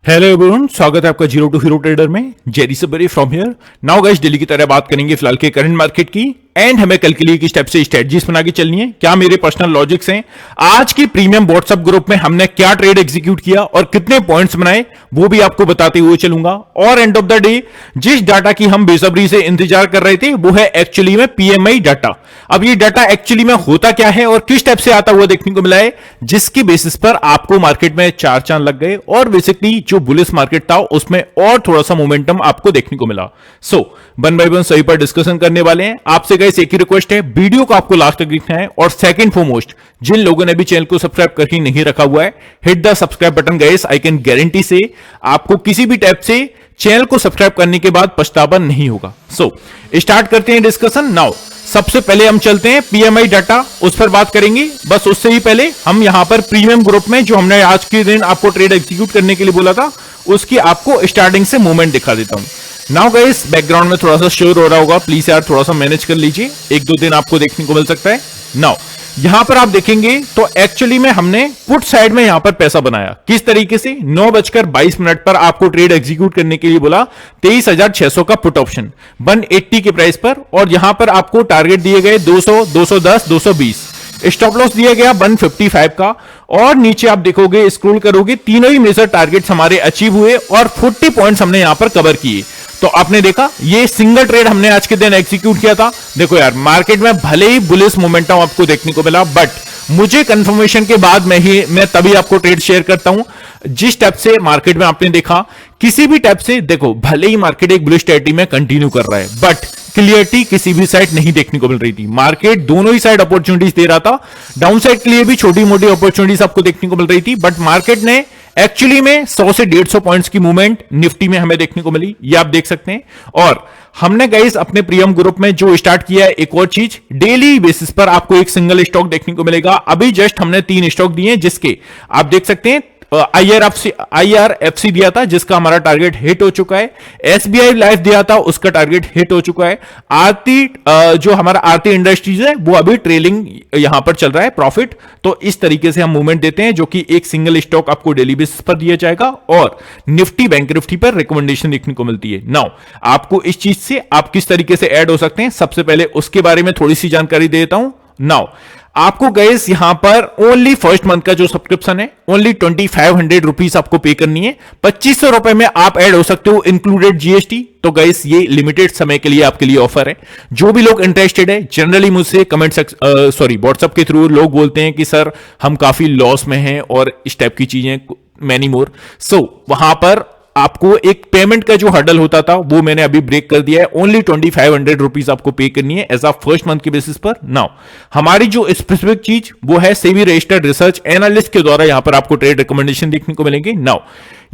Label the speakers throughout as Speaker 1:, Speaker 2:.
Speaker 1: Hello everyone, स्वागत है आपका जीरो टू हीरो ट्रेडर में। जेरी सबरी from here. Now guys, daily की तरह बात करेंगे फिलहाल के करंट मार्केट की एंड हमें कल के लिए किस टाइप से स्ट्रेटजीज बना के चलनी है, क्या मेरे पर्सनल लॉजिक्स हैं, आज की प्रीमियम व्हाट्सएप ग्रुप में हमने क्या ट्रेड एग्जीक्यूट किया और कितने पॉइंट्स बनाए वो भी आपको बताते हुए चलूंगा। और एंड ऑफ द डे जिस डाटा की हम बेसब्री से इंतजार कर रहे थे वो है एक्चुअली में पीएमआई डाटा। अब ये डाटा एक्चुअली में होता क्या है और किस टाइप से आता हुआ देखने को मिला है, जिसकी बेसिस पर आपको मार्केट में चार चांद लग गए और बेसिकली जो बुलिश मार्केट था उसमें और थोड़ा सा मोमेंटम आपको देखने को मिला। सो वन बाय वन सही पर डिस्कशन करने वाले हैं। आपसे गाइस एक ही रिक्वेस्ट है, वीडियो को आपको लास्ट तक देखना है और सेकंड फॉरमोस्ट जिन लोगों ने भी चैनल को सब्सक्राइब करके नहीं रखा हुआ है, hit the subscribe button guys. I can guarantee से आपको किसी भी टाइप से चैनल को सब्सक्राइब करने के बाद पछतावा नहीं होगा। सो स्टार्ट करते हैं डिस्कशन नाउ। सबसे पहले हम चलते हैं पीएमआई डाटा, उस पर बात करेंगे। बस उससे ही पहले हम यहां पर प्रीमियम ग्रुप में जो हमने आज के दिन आपको ट्रेड एग्जीक्यूट करने के लिए बोला था उसकी आपको स्टार्टिंग से मूवमेंट दिखा देता हूं। नाउ गाइस, बैकग्राउंड में थोड़ा सा शोर हो रहा होगा, प्लीज यार थोड़ा सा मैनेज कर लीजिए, एक दो दिन आपको देखने को मिल सकता है। नाउ यहां पर आप देखेंगे तो एक्चुअली में हमने पुट साइड में यहां पर पैसा बनाया। किस तरीके से 9:22 पर आपको ट्रेड एग्जीक्यूट करने के लिए बोला 23,600 का पुट ऑप्शन 180 के प्राइस पर, और यहां पर आपको टारगेट दिए गए 200, 210, 220, स्टॉप लॉस दिया गया 155 का। और नीचे आप देखोगे, स्क्रॉल करोगे, तीनों ही मेजर टारगेट्स हमारे अचीव हुए और 40 पॉइंट्स हमने यहां पर कवर किए। तो आपने देखा ये सिंगल ट्रेड हमने आज के दिन एग्जीक्यूट किया था। देखो यार, मार्केट में भले ही बुलिश मोमेंटम आपको देखने को मिला, बट मुझे कंफर्मेशन के बाद मैं तभी आपको ट्रेड शेयर करता हूं। जिस टाइप से मार्केट में आपने देखा, किसी भी टाइप से देखो, भले ही मार्केट एक बुलिश टेरिटरी में कंटिन्यू कर रहा है, बट क्लियरिटी किसी भी साइड नहीं देखने को मिल रही थी। मार्केट दोनों ही साइड अपॉर्चुनिटीज दे रहा था, डाउन साइड के लिए भी छोटी मोटी अपॉर्चुनिटीज आपको देखने को मिल रही थी, बट मार्केट ने एक्चुअली में 100 से 150 पॉइंट्स की मूवमेंट निफ्टी में हमें देखने को मिली, ये आप देख सकते हैं। और हमने गाइस अपने प्रीमियम ग्रुप में जो स्टार्ट किया है, एक और चीज, डेली बेसिस पर आपको एक सिंगल स्टॉक देखने को मिलेगा। अभी जस्ट हमने 3 स्टॉक दिए हैं, जिसके आप देख सकते हैं IRFC दिया था जिसका हमारा टारगेट हिट हो चुका है, SBI लाइफ दिया था उसका टारगेट हिट हो चुका है, आरती जो हमारा आरती इंडस्ट्रीज है वो अभी ट्रेलिंग यहां पर चल रहा है प्रॉफिट। तो इस तरीके से हम मूवमेंट देते हैं, जो कि एक सिंगल स्टॉक आपको डेली बेसिस पर दिया जाएगा और निफ्टी बैंक निफ्टी पर रिकमेंडेशन देखने को मिलती है। नाउ आपको इस चीज से आप किस तरीके से ऐड हो सकते हैं, सबसे पहले उसके बारे में थोड़ी सी जानकारी दे देता हूं। नाउ आपको गाइस यहां पर ओनली फर्स्ट मंथ का जो सब्सक्रिप्शन है, ओनली 2500 रुपीज आपको पे करनी है। 2500 रुपए में आप ऐड हो सकते हो इंक्लूडेड जीएसटी। तो गाइस ये लिमिटेड समय के लिए आपके लिए ऑफर है। जो भी लोग इंटरेस्टेड है, जनरली मुझसे व्हाट्सएप के थ्रू लोग बोलते हैं कि सर हम काफी लॉस में हैं और इस टाइप की चीजें, मैनी मोर। सो वहां पर आपको एक पेमेंट का जो हर्डल होता था वो मैंने अभी ब्रेक कर दिया है। ओनली 2500 रुपीज आपको पे करनी है एज अ फर्स्ट मंथ के बेसिस पर। नाउ हमारी जो स्पेसिफिक चीज वो है सेबी रजिस्टर्ड रिसर्च एनालिस्ट के द्वारा यहां पर आपको ट्रेड रिकमेंडेशन देखने को मिलेंगे। नाउ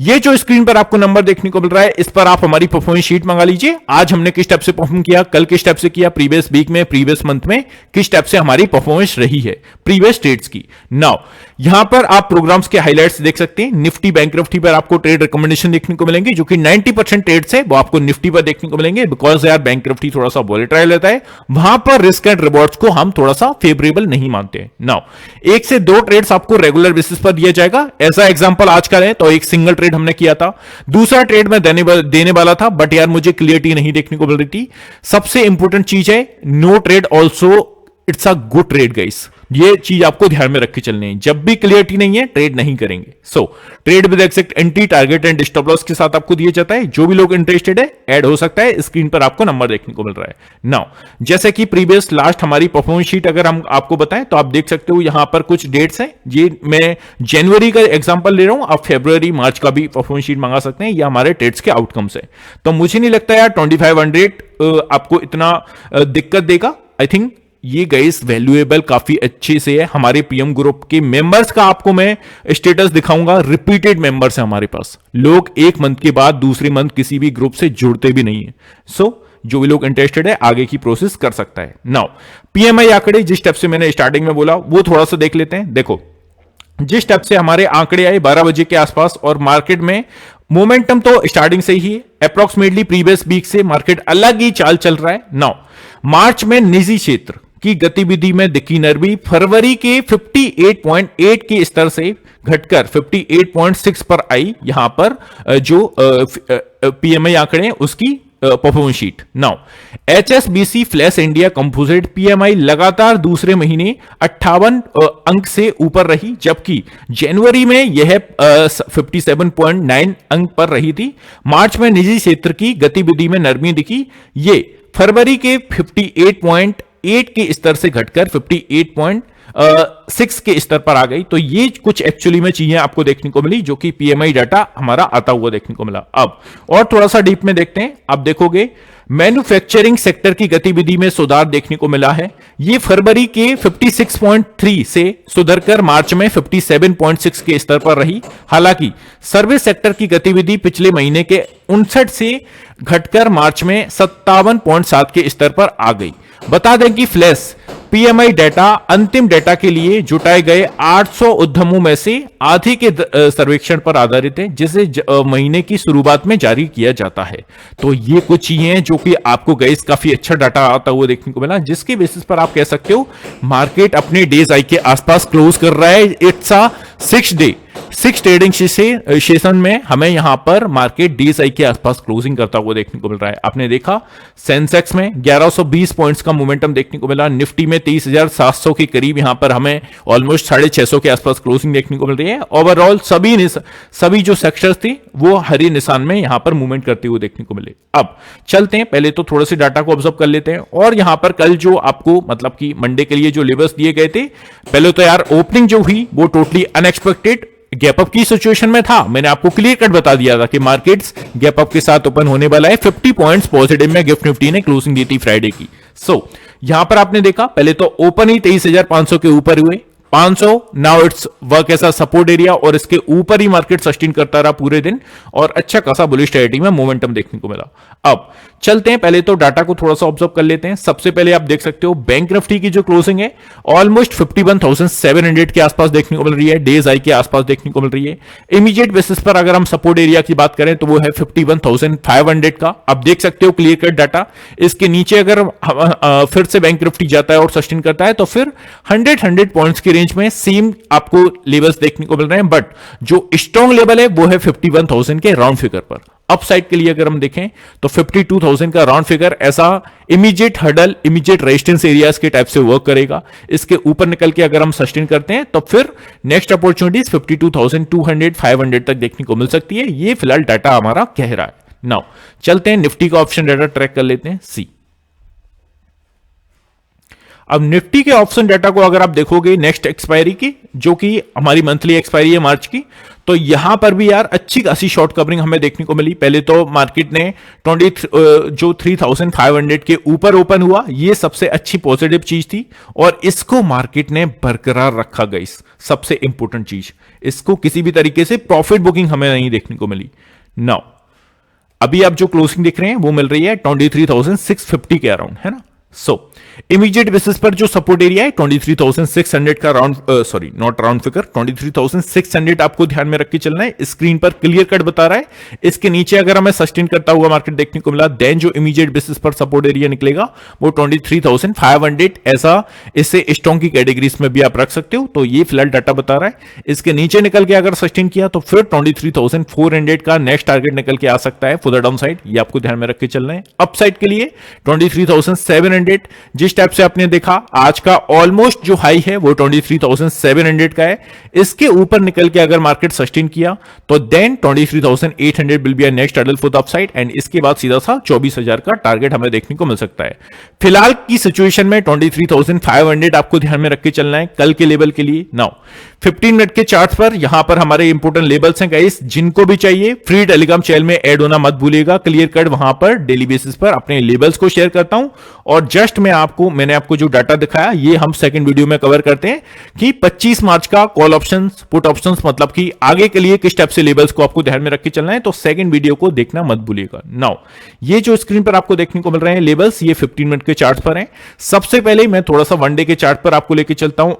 Speaker 1: ये जो स्क्रीन पर आपको नंबर देखने को मिल रहा है, इस पर आप हमारी परफॉर्मेंस शीट मंगा लीजिए। आज हमने किस टाइप से परफॉर्म किया, कल किस टाइप से किया, प्रीवियस वीक में, प्रीवियस मंथ में किस टाइप से हमारी परफॉर्मेंस रही है प्रीवियस ट्रेड्स की। नाउ यहां पर आप प्रोग्राम्स के हाइलाइट्स देख सकते हैं। निफ्टी बैंक निफ्टी पर आपको ट्रेड रिकमेंडेशन देखने को मिलेंगे, जो कि 90% ट्रेड्स है वो आपको निफ्टी पर देखने को मिलेंगे, बिकॉज यार बैंक निफ्टी थोड़ा सा वॉलेटाइल रहता है, वहां पर रिस्क एंड रिवॉर्ड्स को हम थोड़ा सा फेवरेबल नहीं मानते हैं। नाउ 1 से 2 ट्रेड्स आपको रेगुलर बेसिस पर दिया जाएगा। ऐसा एग्जांपल आज का है तो एक सिंगल ट्रेड हमने किया था, दूसरा ट्रेड में देने वाला था, बट यार मुझे क्लियरिटी नहीं देखने को मिल रही थी। सबसे इंपॉर्टेंट चीज है, no trade also it's a good trade guys. ये चीज आपको ध्यान में रख के चलनी है, जब भी क्लियरिटी नहीं है ट्रेड नहीं करेंगे। So trade with exact entry, target and stop loss के साथ आपको दिया जाता है। जो भी लोग इंटरेस्टेड है ऐड हो सकता है, स्क्रीन पर आपको नंबर देखने को मिल रहा है। नाउ जैसे कि प्रीवियस लास्ट हमारी परफॉर्मेंस शीट अगर हम आपको बताएं तो आप देख सकते हो यहां पर कुछ डेट्स हैं। ये मैं जनवरी का एग्जांपल ले रहा हूं, आप फरवरी मार्च का भी परफॉर्मेंस शीट मंगा सकते हैं। ये हमारे ट्रेड्स के आउटकम्स है। तो मुझे नहीं लगता यार 2500 आपको इतना दिक्कत देगा। आई थिंक ये गाइस वैल्यूएबल काफी अच्छे से है। हमारे पीएम ग्रुप के मेंबर्स का आपको मैं स्टेटस दिखाऊंगा, रिपीटेड मेंबर्स है हमारे पास। लोग एक मंथ के बाद दूसरे मंथ किसी भी ग्रुप से जुड़ते भी नहीं है। सो जो भी लोग इंटरेस्टेड है आगे की प्रोसेस कर सकता है। नाउ पीएमआई आंकड़े जिस टाइप से मैंने स्टार्टिंग में बोला वो थोड़ा सा देख लेते हैं। देखो जिस टाइप से हमारे आंकड़े आए 12 बजे के आसपास, और मार्केट में मोमेंटम तो स्टार्टिंग से ही अप्रोक्सीमेटली प्रीवियस वीक से मार्केट अलग ही चाल चल रहा है। नाउ मार्च में निजी क्षेत्र की गतिविधि में दिखी नरमी फरवरी के 58.8 के स्तर से घटकर 58.6 पर आई। यहां पर जो पीएमआई आंकड़े हैं उसकी performance sheet. Now HSBC flash India composite PMI लगातार दूसरे महीने 58 अंक से ऊपर रही, जबकि जनवरी में यह 57.9 अंक पर रही थी। मार्च में निजी क्षेत्र की गतिविधि में नरमी दिखी, ये फरवरी के 58.8 के स्तर से घटकर 58.6 के स्तर पर आ गई। तो ये कुछ एक्चुअली में चीजें आपको देखने को मिली जो कि पीएमआई डाटा हमारा आता हुआ देखने को मिला। अब और थोड़ा सा डीप में देखते हैं। आप देखोगे मैन्युफैक्चरिंग सेक्टर की गतिविधि में सुधार देखने को मिला है। ये फरवरी के 56.3 से सुधरकर मार्च में 57.6 के स्तर पर रही। हालांकि सर्विस सेक्टर की गतिविधि पिछले महीने के 59 से घटकर मार्च में 57.7 के स्तर पर आ गई। बता दें कि फ्लैश पीएमआई डाटा अंतिम डाटा के लिए जुटाए गए 800 उद्यमों में से आधे के सर्वेक्षण पर आधारित है, जिसे महीने की शुरुआत में जारी किया जाता है। तो ये कुछ चीजें हैं जो कि आपको गाइस काफी अच्छा डाटा आता हुआ देखने को मिला, जिसके बेसिस पर आप कह सकते हो मार्केट अपने डेज आई के आसपास क्लोज कर रहा है। इट्स अ 6 ट्रेडिंग सेशन में हमें यहां पर मार्केट डेज आई के आसपास क्लोजिंग करता हुआ देखने को मिल रहा है। आपने देखा सेंसेक्स में 1120 पॉइंट्स का मोमेंटम देखने को मिला, निफ्टी में 23,700 के करीब यहां पर हमें ऑलमोस्ट 650 के आसपास क्लोजिंग देखने को मिल रही है। ओवरऑल सभी जो सेक्टर्स थे वो हरे निशान में यहां पर मूवमेंट करते हुए देखने को मिले। अब चलते हैं, पहले तो थोड़ा सा डाटा को ऑब्जर्व कर लेते हैं। और यहां पर कल जो आपको मतलब कि मंडे के लिए जो लेवल्स दिए गए थे, पहले तो यार ओपनिंग जो हुई वो टोटली अनएक्सपेक्टेड गैप अप की सिचुएशन में था। मैंने आपको क्लियर कट बता दिया था कि मार्केट्स गैप अप के साथ ओपन होने वाला है। 50 पॉइंट्स पॉजिटिव में गिफ्ट निफ्टी ने क्लोजिंग दी थी फ्राइडे की। यहां पर आपने देखा पहले तो ओपन ही 23,500 के ऊपर हुए, 500 नाउ इट्स वर्क ऐसा सपोर्ट एरिया और इसके ऊपर ही मार्केट सस्टेन करता रहा पूरे दिन और अच्छा खासा बुलिश ट्रेडिंग में मोमेंटम देखने को मिला। अब चलते हैं, पहले तो डाटा को थोड़ा सा ऑब्जर्व कर लेते हैं। सबसे पहले आप देख सकते हो बैंक निफ्टी की जो क्लोजिंग है ऑलमोस्ट 51,700 के आसपास देखने को मिल रही है, डेज आई के आसपास देखने को मिल रही है। इमीडिएट बेसिस पर अगर हम सपोर्ट एरिया की बात करें तो वो है 51,500 का। आप देख सकते हो क्लियर कट डाटा। इसके नीचे अगर फिर से बैंक निफ्टी जाता है और सस्टेन करता है तो फिर 100 पॉइंट्स की रेंज में सेम आपको लेवल्स देखने को मिल रहे हैं, बट जो स्ट्रॉन्ग लेवल है वो है 51,000 के राउंड फिगर पर। अपसाइड के लिए अगर हम देखें तो 52,000 का राउंड फिगर ऐसा immediate hurdle, immediate resistance areas के टाइप से वर्क करेगा। इसके ऊपर निकल के अगर हम सस्टेन करते हैं तो फिर नेक्स्ट अपॉर्चुनिटीज 52,200 500 तक देखने को मिल सकती है। ये फिलहाल डाटा हमारा कह रहा है। नाउ चलते हैं निफ्टी का ऑप्शन डाटा ट्रैक कर लेते हैं। सी अब निफ्टी के ऑप्शन डाटा को अगर आप देखोगे नेक्स्ट एक्सपायरी की, जो कि हमारी मंथली एक्सपायरी है मार्च की, तो यहां पर भी यार अच्छी खासी शॉर्ट कवरिंग हमें देखने को मिली। पहले तो मार्केट ने 3,500 के ऊपर ओपन हुआ, ये सबसे अच्छी पॉजिटिव चीज थी और इसको मार्केट ने बरकरार रखा। गाइस सबसे इंपॉर्टेंट चीज, इसको किसी भी तरीके से प्रॉफिट बुकिंग हमें नहीं देखने को मिली। नाउ अभी आप जो क्लोजिंग देख रहे हैं वो मिल रही है 23,650 के अराउंड, है ना। इमीडिएट बेसिस पर जो सपोर्ट एरिया है 23,600 का round, sorry not round figure, 23,600 आपको ध्यान में रख के चलना है। स्क्रीन पर क्लियर कट बता रहा है। इसके नीचे अगर हमें सस्टेन करता हुआ मार्केट देखने को मिला, देन जो इमीडिएट बेसिस पर सपोर्ट एरिया निकलेगा वो 23,500 ऐसा इसे स्ट्रॉन्ग की कैटेगरीज में भी आप रख सकते हो। तो ये फिलहाल डाटा बता रहा है। इसके नीचे निकल के अगर सस्टेन किया तो फिर 23,400 का नेक्स्ट टारगेट निकल के आ सकता है फॉर द डाउन साइड। ये आपको ध्यान में रख के चलना है। अप साइड के लिए 23,700 जिस टाइप से आपने देखा आज का ऑलमोस्ट जो हाई है वो 23,700 का है। इसके ऊपर निकल के अगर मार्केट सस्टेन किया तो then 23,800 will be a next hurdle for the upside and इसके बाद सीधा सा 24,000 का टारगेट हमें देखने को मिल सकता है। फिलहाल की सिचुएशन में 23,500 आपको ध्यान में रख के चलना है कल के लेवल के लिए। नाउ 15 मिनट के चार्ट पर यहां पर हमारे इंपोर्टेंट लेवल्स हैं गाइस, जिनको भी चाहिए फ्री टेलीग्राम चैनल में ऐड होना मत भूलिएगा। क्लियर कट वहां पर डेली बेसिस पर अपने लेवल्स को शेयर करता हूं और जस्ट मैंने आपको जो डाटा दिखाया ये हम सेकंड वीडियो में कवर करते हैं कि 25 मार्च का कॉल ऑप्शंस, पुट ऑप्शंस, मतलब कि आगे के लिए किस टाइप से लेवल्स को आपको ध्यान में रख के चलना है। तो सेकंड वीडियो को देखना मत भूलिएगा। नाउ ये जो स्क्रीन पर आपको देखने को मिल रहे हैं लेवल्स, ये 15 मिनट के चार्ट पर हैं। सबसे पहले मैं थोड़ा सा वन डे के चार्ट पर आपको लेके चलता हूं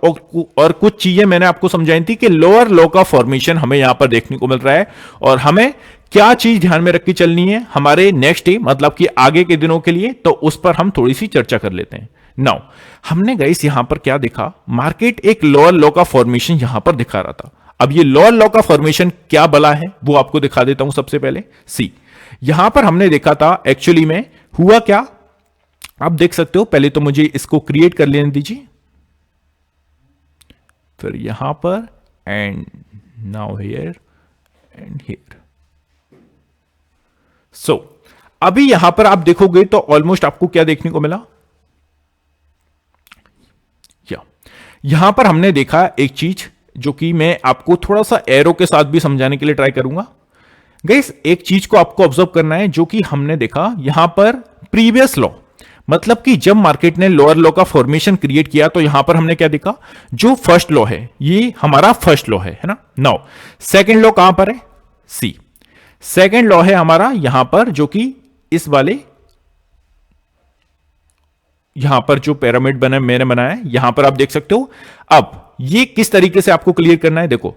Speaker 1: और कुछ चीजें मैंने आपको समझाई थी कि लोअर लो का फॉर्मेशन हमें यहां पर देखने को मिल रहा है और हमें क्या चीज ध्यान में रख के चलनी है हमारे नेक्स्ट डे, मतलब कि आगे के दिनों के लिए। तो उस पर हम थोड़ी सी चर्चा कर लेते हैं। नाउ हमने गाइस यहां पर क्या देखा, मार्केट एक लोअर लो का फॉर्मेशन यहां पर दिखा रहा था। अब ये लोअर लो का फॉर्मेशन क्या बला है वो आपको दिखा देता हूं। सबसे पहले सी, यहां पर हमने देखा था एक्चुअली में हुआ क्या, आप देख सकते हो। पहले तो मुझे इसको क्रिएट कर लेने दीजिए, फिर यहां पर and now here and here. So अभी यहां पर आप देखोगे तो ऑलमोस्ट आपको क्या देखने को मिला, यहां पर हमने देखा एक चीज जो कि मैं आपको थोड़ा सा एरो के साथ भी समझाने के लिए ट्राई करूंगा। गाइस एक चीज को आपको ऑब्जर्व करना है जो कि हमने देखा यहां पर प्रीवियस लॉ, मतलब कि जब मार्केट ने लोअर लॉ का फॉर्मेशन क्रिएट किया तो यहां पर हमने क्या देखा, जो फर्स्ट लॉ है ये हमारा फर्स्ट लॉ है ना। नाउ सेकंड लॉ कहां पर है, सी, सेकंड लॉ है हमारा यहां पर जो कि इस वाले यहां पर जो पिरामिड बना मैंने बनाया है यहां पर आप देख सकते हो। अब ये किस तरीके से आपको क्लियर करना है, देखो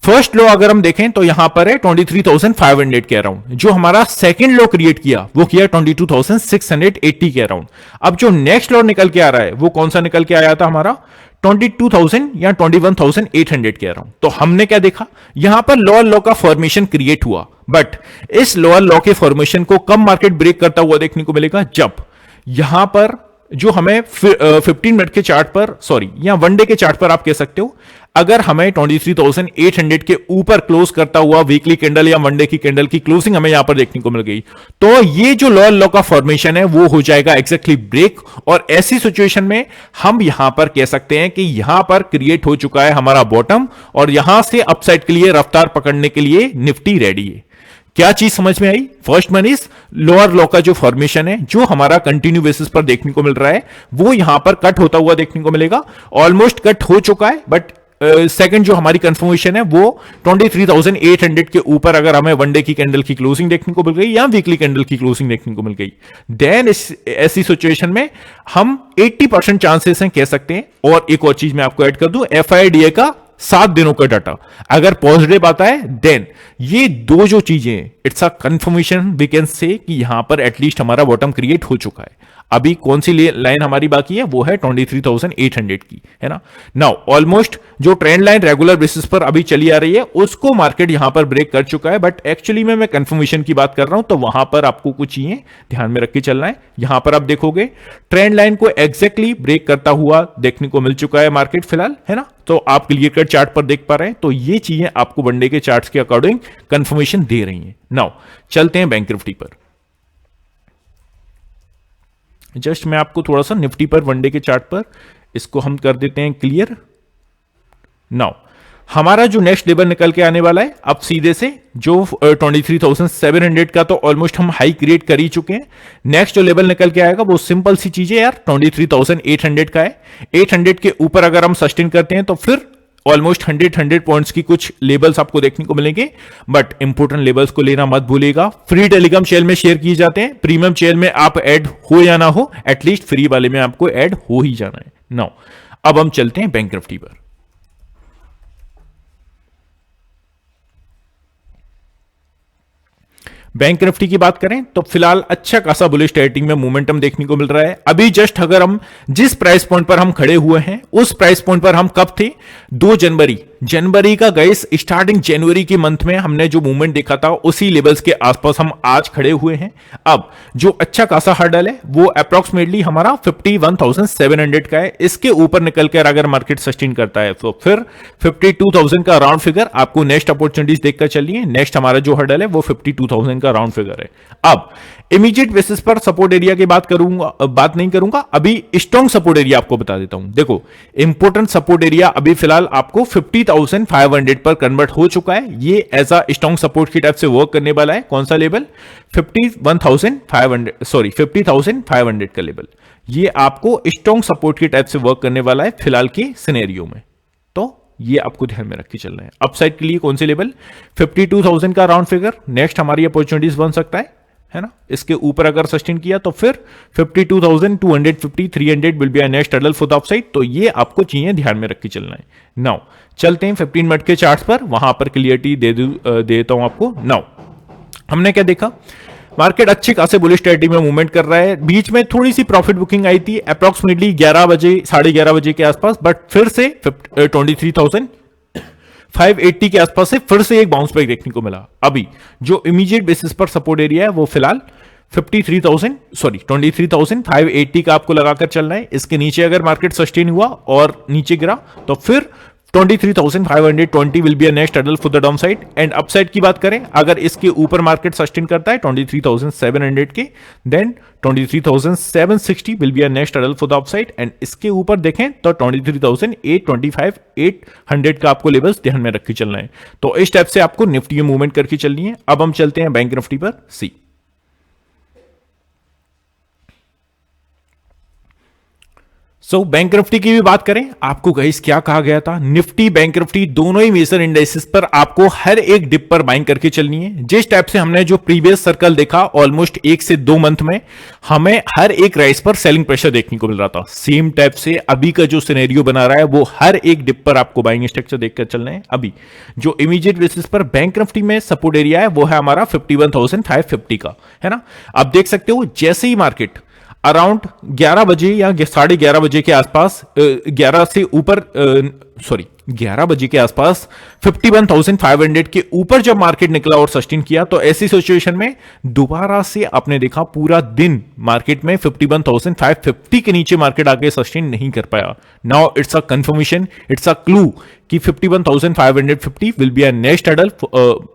Speaker 1: फर्स्ट लॉ अगर हम देखें तो यहां पर है 23,500 के अराउंड, जो हमारा सेकंड लॉ क्रिएट किया वो किया 22,680 के अराउंड। अब जो नेक्स्ट लॉ निकल के आ रहा है वो कौन सा निकल के आया था हमारा 22,000 या 21,800 के अराउंड। तो हमने क्या देखा, यहां पर लोअर लॉ का फॉर्मेशन क्रिएट हुआ, बट इस लोअर लॉ के फॉर्मेशन को कब मार्केट ब्रेक करता हुआ देखने को मिलेगा, जब यहां पर जो हमें 15 मिनट के चार्ट पर, सॉरी या वनडे के चार्ट पर आप कह सकते हो, अगर हमें 23,800 के ऊपर क्लोज करता हुआ वीकली कैंडल या वनडे की कैंडल की क्लोजिंग हमें यहां पर देखने को मिल गई, तो ये जो लोअर लॉ का फॉर्मेशन है वो हो जाएगा एग्जैक्टली ब्रेक। और ऐसी सिचुएशन में हम यहां पर कह सकते हैं कि यहां पर क्रिएट हो चुका है हमारा बॉटम और यहां से अपसाइड के लिए रफ्तार पकड़ने के लिए निफ्टी रेडी है। क्या चीज समझ में आई, first one is lower law का जो फॉर्मेशन है जो हमारा कंटिन्यू बेसिस पर देखने को मिल रहा है वो यहां पर कट होता हुआ देखने को मिलेगा, ऑलमोस्ट कट हो चुका है, बट सेकंड जो हमारी कंफर्मेशन है वो 23,800 के ऊपर अगर हमें वनडे की कैंडल की क्लोजिंग देखने को मिल गई या वीकली कैंडल की क्लोजिंग देखने को मिल गई, देन ऐसी सिचुएशन में हम 80% चांसेस हैं कह सकते हैं। और एक और चीज मैं आपको ऐड कर दूं, FIDA का 7 दिनों का डाटा अगर पॉजिटिव आता है देन ये दो जो चीजें it's a confirmation we can say कि यहां पर एटलीस्ट हमारा बॉटम क्रिएट हो चुका है। अभी कौन सी लाइन हमारी बाकी है वो है 23,800 की, है ना। नाउ ऑलमोस्ट जो ट्रेंड लाइन रेगुलर बेसिस पर अभी चली आ रही है उसको मार्केट यहां पर ब्रेक कर चुका है, बट एक्चुअली में मैं कंफर्मेशन की बात कर रहा हूं तो वहां पर आपको कुछ चीजें ध्यान में रख के चलना है। यहां पर आप देखोगे ट्रेंड लाइन को एग्जैक्टली ब्रेक करता हुआ देखने को मिल चुका है मार्केट फिलहाल, है ना। तो आप क्लियर कट चार्ट पर देख पा रहे हैं, तो ये चीजें आपको वनडे के चार्ट्स के अकॉर्डिंग कंफर्मेशन दे रही हैं। नाउ चलते हैं बैंक निफ्टी पर। जस्ट मैं आपको थोड़ा सा निफ्टी पर वनडे के चार्ट पर इसको हम कर देते हैं क्लियर। नाउ हमारा जो नेक्स्ट लेवल निकल के आने वाला है अब सीधे से जो 23,700 का तो ऑलमोस्ट हम हाई क्रिएट कर ही चुके हैं। नेक्स्ट जो लेवल निकल के आएगा वो सिंपल सी चीज है यार, 23,800 का है। 800 के ऊपर अगर हम सस्टेन करते हैं तो फिर ऑलमोस्ट 100 पॉइंट्स की कुछ लेवल्स आपको देखने को मिलेंगे, बट इंपोर्टेंट लेवल्स को लेना मत भूलिएगा। फ्री टेलीग्राम चैनल में शेयर किए जाते हैं, प्रीमियम चैनल में आप ऐड हो या ना हो एटलीस्ट फ्री वाले में आपको ऐड हो ही जाना है। नाउ अब हम चलते हैं बैंक निफ्टी पर। बैंक निफ्टी की बात करें तो फिलहाल अच्छा खासा बुलिश ट्रेडिंग में मोमेंटम देखने को मिल रहा है। अभी जस्ट अगर हम जिस प्राइस पॉइंट पर हम खड़े हुए हैं उस प्राइस पॉइंट पर हम कब थे, 2 जनवरी का गाइस, स्टार्टिंग जनवरी के मंथ में हमने जो मूवमेंट देखा था उसी लेवल्स के आसपास हम आज खड़े हुए हैं। अब जो अच्छा खासा हर्डल है वो अप्रोक्सीमेटली हमारा 51,700 का है। इसके ऊपर निकल कर अगर मार्केट सस्टेन करता है तो फिर 52,000 का राउंड फिगर आपको नेक्स्ट अपॉर्चुनिटीज देखकर चलिए। नेक्स्ट हमारा जो हर्डल है वो 52,000 का राउंड फिगर है। अब इमीडिएट बेसिस पर सपोर्ट एरिया की बात नहीं करूंगा, अभी स्ट्रॉन्ग सपोर्ट एरिया आपको बता देता हूं। देखो इंपोर्टेंट सपोर्ट एरिया अभी फिलहाल आपको 50,500 पर कन्वर्ट हो चुका है। ये एज अ स्ट्रॉन्ग सपोर्ट की टाइप से वर्क करने वाला है। कौन सा लेवल, 50,500 का लेवल, ये आपको स्ट्रॉन्ग सपोर्ट की टाइप से वर्क करने वाला है फिलहाल के सिनेरियो में। तो ये आपको ध्यान में रख के चलना है। अपसाइड के लिए कौन से लेवल, 52,000 का राउंड फिगर नेक्स्ट हमारी अपॉर्चुनिटीज बन सकता है ना। इसके ऊपर अगर सस्टेन किया तो फिर 52,250 300 will be a next hurdle for the upside. तो ये आपको चीजें ध्यान में रख के चलना है। नाउ चलते हैं 15 मिनट के चार्ट्स पर, वहां पर क्लियरिटी दे देता हूं आपको। नाउ हमने क्या देखा, मार्केट अच्छे खासे बुलिश टेरिटरी में मूवमेंट कर रहा है। बीच में थोड़ी सी प्रॉफिट बुकिंग आई थी अप्रोक्सीमेटली 11 बजे, 11:30 के आसपास, बट फिर से 23,580 के आसपास से फिर से एक बाउंस बैक देखने को मिला। अभी जो इमीडिएट बेसिस पर सपोर्ट एरिया है वो फिलहाल 23,580 का आपको लगाकर चलना है। इसके नीचे अगर मार्केट सस्टेन हुआ और नीचे गिरा तो फिर 23,520 will be a next hurdle for the down side. And upside की बात करें, अगर इसके ऊपर मार्केट सस्टेन करता है 23,700 के, then 23,760 will be a next hurdle for the upside. And इसके ऊपर देखें तो 23,825 800 का आपको लेवल्स ध्यान में रख के चलना है। तो इस टाइप से आपको निफ्टी में मूवमेंट करके चलनी है। अब हम चलते हैं बैंक निफ्टी पर सी। बैंक निफ्टी की भी बात करें, आपको गाइस क्या कहा गया था, निफ्टी बैंक निफ्टी दोनों ही मेजर इंडेक्सेस पर आपको हर एक डिप पर बाइंग करके चलनी है। जिस टाइप से हमने जो प्रीवियस सर्कल देखा ऑलमोस्ट 1 से 2 मंथ में हमें हर एक राइस पर सेलिंग प्रेशर देखने को मिल रहा था, सेम टाइप से अभी का जो सिनेरियो बना रहा है वो हर एक डिप पर आपको बाइंग स्ट्रक्चर देखकर चलना है। अभी जो इमीडिएट बेसिस पर बैंक निफ्टी में सपोर्ट एरिया है वो है हमारा 51,550 का, है ना। आप देख सकते हो जैसे ही मार्केट अराउंड 11 बजे या 11:30 बजे के आसपास 11 से ऊपर 11 बजे के आसपास 51,500 के ऊपर जब मार्केट निकला और सस्टेन किया, तो ऐसी सिचुएशन में दोबारा से आपने देखा पूरा दिन मार्केट में 51,550 के नीचे मार्केट आके सस्टेन नहीं कर पाया। Now it's a confirmation, it's a clue कि 51,550 will be a next hurdle,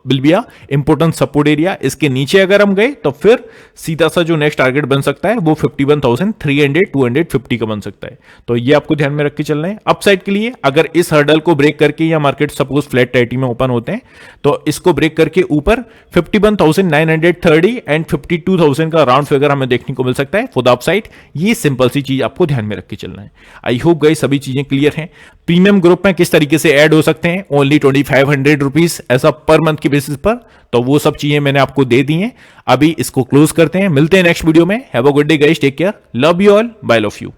Speaker 1: will be a important support area. इसके नीचे अगर हम गए तो फिर सीधा सा जो नेक्स्ट टारगेट बन सकता है वो 51,300 250 का बन सकता है। तो ये आपको ध्यान में रख के चलना है। अपसाइड के लिए अगर इस हर्डल को ब्रेक करके या मार्केट सपोज फ्लैट टेरिटरी में ओपन होते हैं तो इसको ब्रेक करके ऊपर 51,930 एंड 52,000 का राउंड फिगर हमें देखने को मिल सकता है फॉर द अपसाइड। ये सिंपल सी चीज आपको ध्यान में रख के चलना है। आई होप गाइस सभी चीजें क्लियर हैं। प्रीमियम ग्रुप में किस तरीके से ऐड हो सकते हैं, ओनली 2500 रुपीज ऐसा पर मंथ की बेसिस पर, तो वो सब चीजें मैंने आपको दे दी हैं। अभी इसको क्लोज करते हैं, मिलते हैं नेक्स्ट वीडियो में। Have a good day guys, take care, love you all, bye love you.